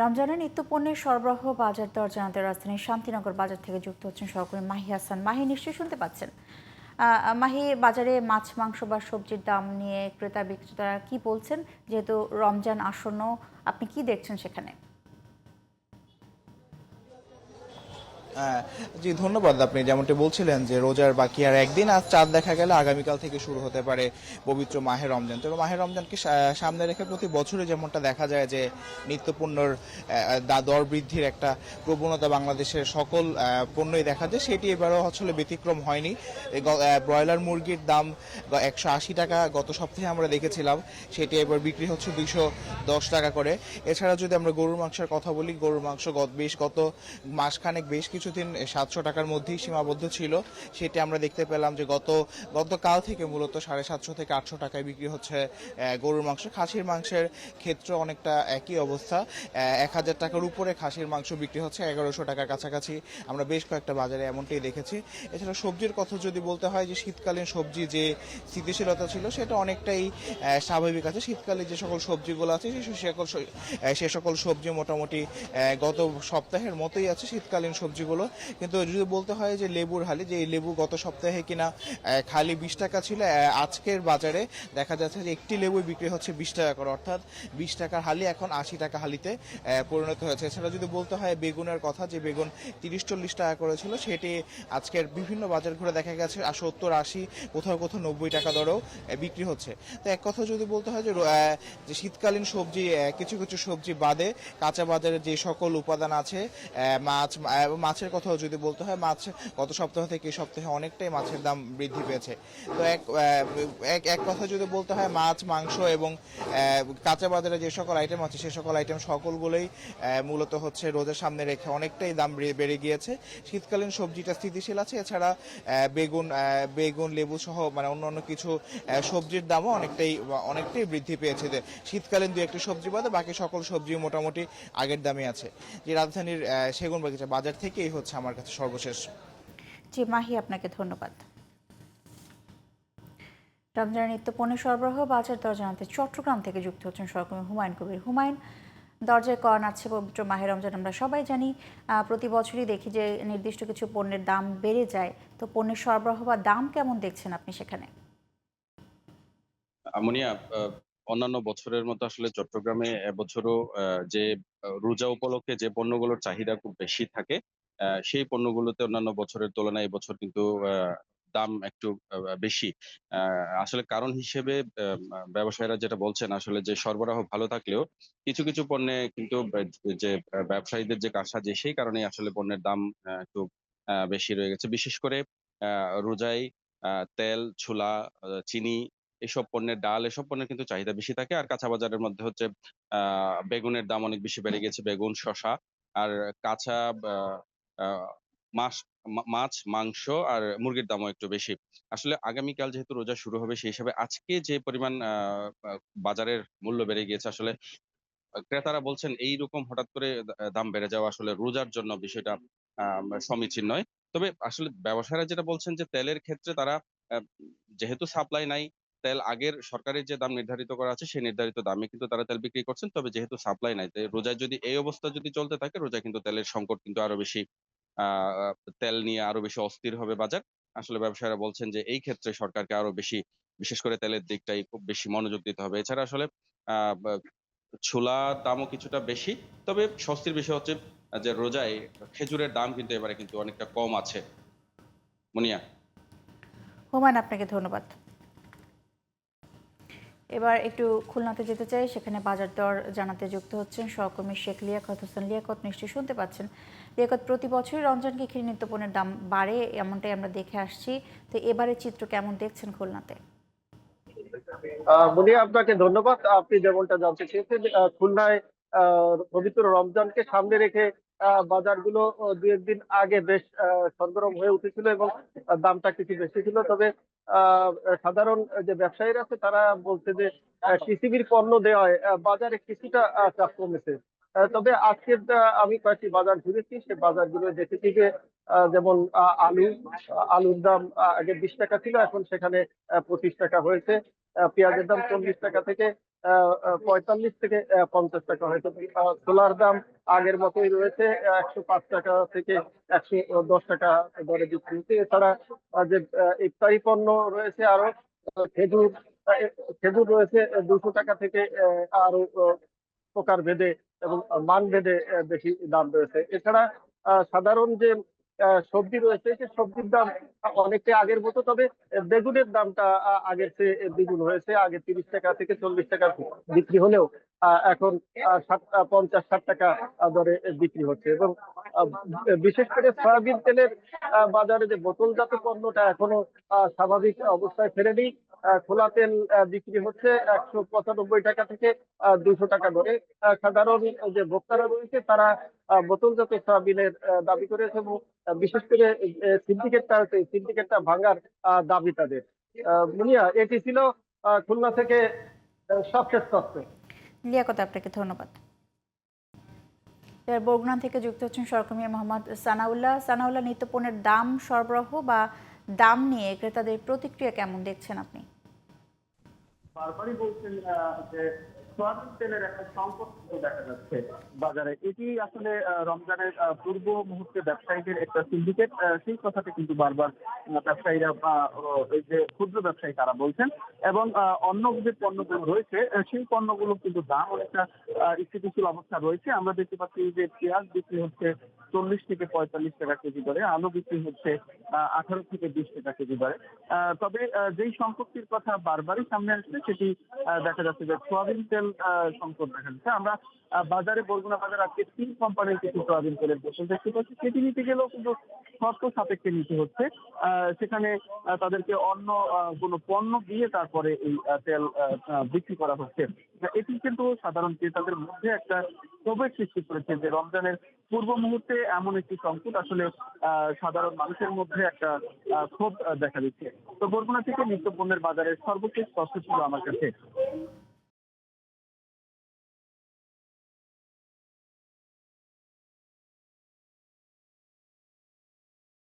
রমজানের নিত্যপণ্যের সরবরাহ বাজার দর জানাতে রাজধানীর শান্তিনগর বাজার থেকে যুক্ত হচ্ছেন সহকর্মী মাহি হাসান। মাহি, নিশ্চয়ই শুনতে পাচ্ছেন। মাহি, বাজারে মাছ, মাংস বা সবজির দাম নিয়ে ক্রেতা বিক্রেতারা কি বলছেন, যেহেতু রমজান আসন্ন, আপনি কি দেখছেন সেখানে? হ্যাঁ, জি ধন্যবাদ। আপনি যেমনটি বলছিলেন যে রোজার বাকি আর একদিন, আজ চাঁদ দেখা গেলে আগামীকাল থেকে শুরু হতে পারে পবিত্র মাহে রমজান। তো মাহে রমজানকে সামনে রেখে প্রতি বছরই যেমনটা দেখা যায় যে নিত্যপণ্যের দর বৃদ্ধির একটা প্রবণতা বাংলাদেশের সকল পণ্যই দেখা যায়, সেটি এবারও আসলে ব্যতিক্রম হয়নি। ব্রয়লার মুরগির দাম 180 টাকা গত সপ্তাহে আমরা দেখেছিলাম, সেটি এবার বিক্রি হচ্ছে 210 টাকা করে। এছাড়া যদি আমরা গরুর মাংসের কথা বলি, গরুর মাংস গত মাসখানেক বেশ কিছুদিন 700 টাকার মধ্যেই সীমাবদ্ধ ছিল। সেটি আমরা দেখতে পেলাম যে গতকাল থেকে মূলত 750 থেকে 800 টাকায় বিক্রি হচ্ছে গরুর মাংস। খাসির মাংসের ক্ষেত্রে অনেকটা একই অবস্থা, 1000 টাকার উপরে খাসির মাংস বিক্রি হচ্ছে, 1100 টাকার কাছাকাছি আমরা বেশ কয়েকটা বাজারে এমনটাই দেখেছি। এছাড়া সবজির কথা যদি বলতে হয়, যে শীতকালীন সবজি যে স্থিতিশীলতা ছিল সেটা অনেকটাই স্বাভাবিক আছে। শীতকালে যে সকল সবজিগুলো আছে সে সকল সবজি মোটামুটি গত সপ্তাহের মতোই আছে শীতকালীন সবজিগুলো। কিন্তু যদি বলতে হয় যে লেবুর হালি, যে এই লেবু গত সপ্তাহে কিনা খালি 20 টাকা ছিল, আজকের বাজারে দেখা যাচ্ছে যে একটি লেবু বিক্রি হচ্ছে 20 টাকা করে, অর্থাৎ 20 টাকার হালি এখন 80 টাকা হালিতে পরিণত হয়েছে। এছাড়া যদি বলতে হয় বেগুনের কথা, যে বেগুন 30-40 টাকা করেছিল, সেটি আজকের বিভিন্ন বাজার ঘুরে দেখা গেছে 70-80, কোথাও কোথাও 90 টাকা দরেও বিক্রি হচ্ছে। তো এক কথা যদি বলতে হয় যে শীতকালীন সবজি, কিছু কিছু সবজি বাদে কাঁচা বাজারে যে সকল উপাদান আছে, মাছের কথাও যদি বলতে হয়, মাছ গত সপ্তাহ থেকে এই সপ্তাহে অনেকটাই মাছের দাম বৃদ্ধি পেয়েছে। তো এক কথা যদি বলতে হয়, মাছ, মাংস এবং কাঁচা বাজারে যে সকল আইটেম আছে সে সকল আইটেম সকলগুলোই মূলত হচ্ছে রোজার সামনে রেখে অনেকটাই দাম বেড়ে গিয়েছে। শীতকালীন সবজিটা স্থিতিশীল আছে। এছাড়া বেগুন, লেবু সহ মানে অন্যান্য কিছু সবজির দামও অনেকটাই বৃদ্ধি পেয়েছে। শীতকালীন দু একটি সবজি বাদে বাকি সকল সবজি মোটামুটি আগের দামে আছে। যে রাজধানীর সেগুনবাগিচা বাজার থেকে এই হচ্ছে আমার কাছে সর্বশেষ। জি মাহি, আপনাকে ধন্যবাদ। রমজানের নিত্যপণ্যের সরবরাহ বাজার দর জানাতে চট্টগ্রাম থেকে যুক্ত হচ্ছেন সহকর্মী হুমায়ুন কবির। হুমায়ুন, দরজায় কর নাড়ছে পবিত্র মাহে রমজান, আমরা সবাই জানি। প্রতি বছরই দেখি যে নির্দিষ্ট কিছু পণ্যের দাম বেড়ে যায়। তো পণ্যের সরবরাহ বা দাম কেমন দেখছেন আপনি সেখানে? আমনিয়া, অন্যান্য বছরের মতো আসলে চট্টগ্রামে এবছরও যে রোজা উপলক্ষে যে পণ্যগুলোর চাহিদা খুব বেশি থাকে, সেই পণ্যগুলোতে অন্যান্য বছরের তুলনায় এবছর কিন্তু দাম একটু বেশি। আসলে কারণ হিসেবে ব্যবসায়ীরা যেটা বলছেন, আসলে যে সরবরাহ ভালো থাকলেও কিছু কিছু পণ্যে কিন্তু যে ব্যবসায়ীদের যে কারসাজি, সেই কারণেই আসলে পণ্যের দাম একটু বেশি রয়ে গেছে। বিশেষ করে রোজায় তেল, ছোলা, চিনি, এসব পণ্যের, ডাল, এসব পণ্যের কিন্তু চাহিদা বেশি থাকে। আর কাঁচা বাজারের মধ্যে হচ্ছে বেগুনের দাম অনেক বেশি বেড়ে গেছে, বেগুন, শসা। আর কাঁচা আহ, আহ, মাছ, মাছ, মাংস আর মুরগির দামও একটু বেশি। আসলে আগামীকাল যেহেতু রোজা শুরু হবে, সেই হিসাবে আজকে যে পরিমাণ বাজারের মূল্য বেড়ে গিয়েছে, আসলে ক্রেতারা বলছেন এইরকম হঠাৎ করে দাম বেড়ে যাওয়া আসলে রোজার জন্য বিষয়টা সমীচীন নয়। তবে আসলে ব্যবসায়ীরা যেটা বলছেন, যে তেলের ক্ষেত্রে তারা আহ, যেহেতু সাপ্লাই নাই, তেল আগের সরকারের যে দাম নির্ধারিত করা আছে সেই নির্ধারিত দামে কিন্তু তারা তেল বিক্রি করছেন। তবে যেহেতু সাপ্লাই নাই, তাই রোজায় যদি এই অবস্থা যদি চলতে থাকে, রোজায় কিন্তু তেলের সংকট কিন্তু আরো বেশি, আহ তেল নিয়ে আরো বেশি অস্থির হবে বাজার। আসলে ব্যবসায়ীরা বলছেন যে এই ক্ষেত্রে সরকারকে আরো বেশি, বিশেষ করে তেলের দিকটাই খুব বেশি মনোযোগ দিতে হবে। এছাড়া আসলে আহ ছোলার দামও কিছুটা বেশি। তবে স্বস্তির বিষয় হচ্ছে যে রোজায় খেজুরের দাম কিন্তু এবারে কিন্তু অনেকটা কম আছে। মুনিয়া। হুমায়ুন, আপনাকে ধন্যবাদ। এবার একটু খুলনাতে যেতে চাই, সেখানে বাজার দর জানাতে যুক্ত হচ্ছেন সহকর্মী শেখ লিয়াকত হোসেন। লিয়াকত, নিশ্চয়ই শুনতে পাচ্ছেন। লিয়াকত, প্রতি বছরই রমজানকে ঘিরে নিত্যপণ্যের দাম বাড়ে, এমনটাই আমরা দেখে আসছি। তো এবারের চিত্র কেমন দেখছেন খুলনাতে? মুনিয়া, আপনাকে ধন্যবাদ। আপনি যেমনটা জানতে চেয়েছেন, খুলনায় পবিত্র রমজানকে সামনে রেখে বাজারগুলো দু একদিন আগে বেশ সরগরম হয়ে উঠেছিল এবং দামটা কিছু বেশি ছিল। তবে আহ, সাধারণ যে ব্যবসায়ীরা আছে তারা বলছে যে কৃষিবির পণ্য দেওয়ায় বাজারে কিছুটা চাপ কমেছে। তবে আজকে আমি কয়েকটি বাজার ঘুরেছি, সে বাজারগুলো দেখেছি যে যেমন আলুর দাম আগে 20 টাকা ছিল, এখন সেখানে 25 টাকা হয়েছে। পেঁয়াজের দাম 40 টাকা থেকে 45 থেকে 50 টাকা হয়তো। ছোলার দাম আগের মতোই রয়েছে, 105 টাকা থেকে 110 টাকা দরে বিক্রি হচ্ছে। এছাড়া যে ইফতারি পণ্য রয়েছে আরো, খেজুর আহ, খেজুর রয়েছে 200 টাকা থেকে আরো প্রকার ভেদে এবং মান ভেদে বেশি দাম রয়েছে। এছাড়া সাধারণ যে সবজি রয়েছে, সে সবজির দাম অনেকটাই আগের মতো, তবে বেগুনের দামটা আগের চেয়ে দ্বিগুণ হয়েছে। আগে 30 টাকা থেকে 40 টাকা বিক্রি হলেও এখন 50-60 টাকা দরে বিক্রি হচ্ছে। এবং আহ, বিশেষ করে সয়াবিন তেলের বাজারে যে বোতলজাত পণ্যটা এখনো স্বাভাবিক অবস্থায় ফেরেনি। খোলা তেল বিক্রি হচ্ছে 195 টাকা থেকে 200 টাকা দরে। সাধারণ যে ভোক্তারা রয়েছে তারা বোতলজাত সয়াবিনের দাবি করেছে, এবং বিশেষ করে সিন্ডিকেটটা ভাঙার দাবি তাদের। মুনিয়া, এটি ছিল খুলনা থেকে সবশেষ তথ্য। লিয়াকত, আপনাকে ধন্যবাদ। এবার বগুড়া থেকে যুক্ত হচ্ছেন সহকর্মী মোহাম্মদ সানাউল্লাহ। সানাউল্লাহ, নিত্যপণ্যের দাম সরবরাহ বা দাম নিয়ে ক্রেতাদের প্রতিক্রিয়া কেমন দেখছেন আপনি? বারবারই বলছেন যে সয়াবিন তেলের একটা সংকট কিন্তু দেখা যাচ্ছে বাজারে। এটি আসলে রমজানের পূর্ব মুহূর্তে ব্যবসায়ীদের একটা সিন্ডিকেট, সেই কথাটি কিন্তু বারবার ব্যবসায়ীরা এই যে ক্ষুদ্র ব্যবসায়ী তারা বলছেন। এবং অন্য যে পণ্যগুলো রয়েছে সেই পণ্যগুলো কিন্তু দাম অনেকটা স্থিতিশীল অবস্থা রয়েছে। আমরা দেখতে পাচ্ছি যে পেঁয়াজ বিক্রি হচ্ছে 40 থেকে 45 টাকা কেজি দরে, আলু বিক্রি হচ্ছে 18 থেকে 20 টাকা কেজি দরে। তবে যেই সংকটটির কথা বারবারই সামনে আসছে সেটি দেখা যাচ্ছে যে সোয়াবিন তেল সংকট দেখা যাচ্ছে। আমরা বাজারে বরগুনা বাজার আজকে 3 কোম্পানির কিছু সোয়াবিন তেলের বোতল দেখতে পাচ্ছি। সেটি নিতে গেলেও কিন্তু শর্ত সাপেক্ষে নিতে হচ্ছে। সেখানে তাদেরকে অন্য কোনো পণ্য দিয়ে তারপরে এই তেল বিক্রি করা হচ্ছে। এটি কিন্তু সাধারণ ক্রেতাদের মধ্যে একটা ক্ষোভের সৃষ্টি করেছে যে রমজানের পূর্ব মুহূর্তে এমন একটি সংকট আসলে সাধারণ মানুষের মধ্যে একটা ক্ষোভ দেখা দিচ্ছে। তো বরগুনা থেকে নিত্যপণ্যের বাজারের সর্বশেষ তথ্য ছিল আমার কাছে।